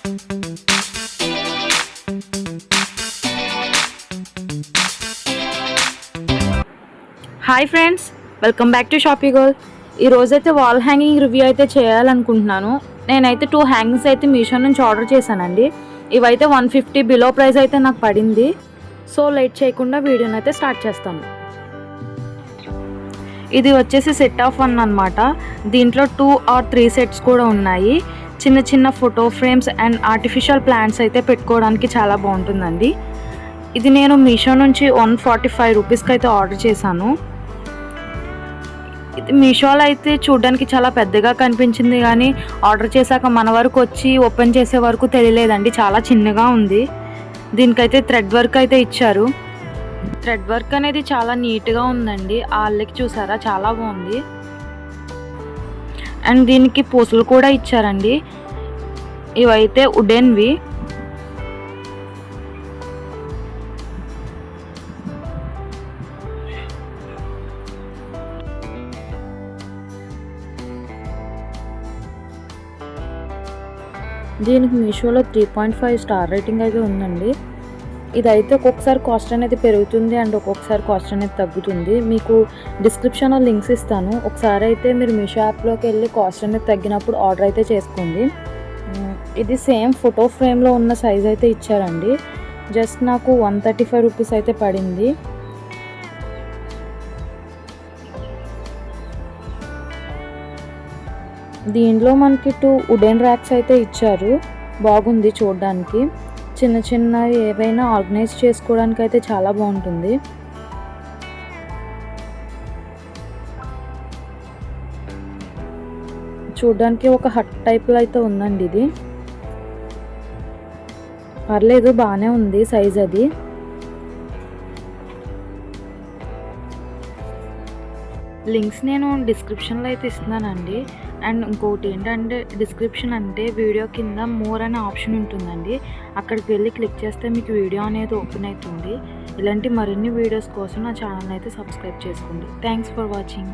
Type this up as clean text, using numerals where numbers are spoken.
Hi friends, welcome back to shopping girl. ఈరోజైతే wall hanging review అయితే చేయాలనుకుంటున్నాను. నేనైతే 2 హ్యాంగింగ్స్ అయితే మీషో నుంచి ఆర్డర్ చేశానండి. ఇవైతే 150 బిలో ప్రైస్ అయితే నాకు పడింది. సో లేట్ చేయకుండా వీడియోని అయితే స్టార్ట్ చేస్తాను. ఇది వచ్చేసి సెట్ ఆఫ్ 1 అనమాట. దీంట్లో 2 or 3 సెట్స్ కూడా ఉన్నాయి. చిన్న చిన్న photo frames and artificial plants అయితే పెట్టుకోవడానికి చాలా బాగుంటుందండి. ఇది నేను మీషో నుంచి 145 రూపీస్కి అయితే ఆర్డర్ చేశాను. ఇది మీషోలో అయితే చూడడానికి చాలా పెద్దగా కనిపించింది, కానీ ఆర్డర్ చేశాక మన వరకు వచ్చి ఓపెన్ చేసే వరకు తెలియలేదండి. చాలా చిన్నగా ఉంది. దీనికైతే థ్రెడ్ వర్క్ అయితే ఇచ్చారు. థ్రెడ్ వర్క్ అనేది చాలా నీట్గా ఉందండి. ఆ అల్లకి చూసారా, చాలా బాగుంది. అండ్ దీనికి పూసలు కూడా ఇచ్చారండి. ఇవైతే వుడెన్వి. దీనికి మీషోలో 3.5 స్టార్ రేటింగ్ అయితే ఉందండి. ఇదైతే ఒక్కొక్కసారి కాస్ట్ అనేది పెరుగుతుంది అండ్ ఒక్కొక్కసారి కాస్ట్ అనేది తగ్గుతుంది. మీకు డిస్క్రిప్షన్లో లింక్స్ ఇస్తాను. ఒకసారి అయితే మీరు మీషో యాప్లోకి వెళ్ళి కాస్ట్ అనేది తగ్గినప్పుడు ఆర్డర్ అయితే చేసుకోండి. ఇది సేమ్ ఫోటో ఫ్రేమ్లో ఉన్న సైజ్ అయితే ఇచ్చారండి. జస్ట్ నాకు 135 రూపీస్ అయితే పడింది. దీంట్లో మనకి 2 వుడెన్ ర్యాక్స్ అయితే ఇచ్చారు. బాగుంది చూడడానికి. చిన్న చిన్నవి ఏవైనా ఆర్గనైజ్ చేసుకోవడానికి అయితే చాలా బాగుంటుంది. చూడడానికి ఒక హట్ టైప్లో అయితే ఉందండి. ఇది పర్లేదు, బాగానే ఉంది సైజ్ అది. లింక్స్ నేను డిస్క్రిప్షన్లో అయితే ఇస్తున్నానండి. అండ్ ఇంకోటి ఏంటంటే, డిస్క్రిప్షన్ అంటే వీడియో కింద మోర్ అనే ఆప్షన్ ఉంటుందండి. అక్కడికి వెళ్ళి క్లిక్ చేస్తే మీకు వీడియో అనేది ఓపెన్ అవుతుంది. ఇలాంటి మరిన్ని వీడియోస్ కోసం నా ఛానల్ అయితే సబ్స్క్రైబ్ చేసుకోండి. Thanks for watching.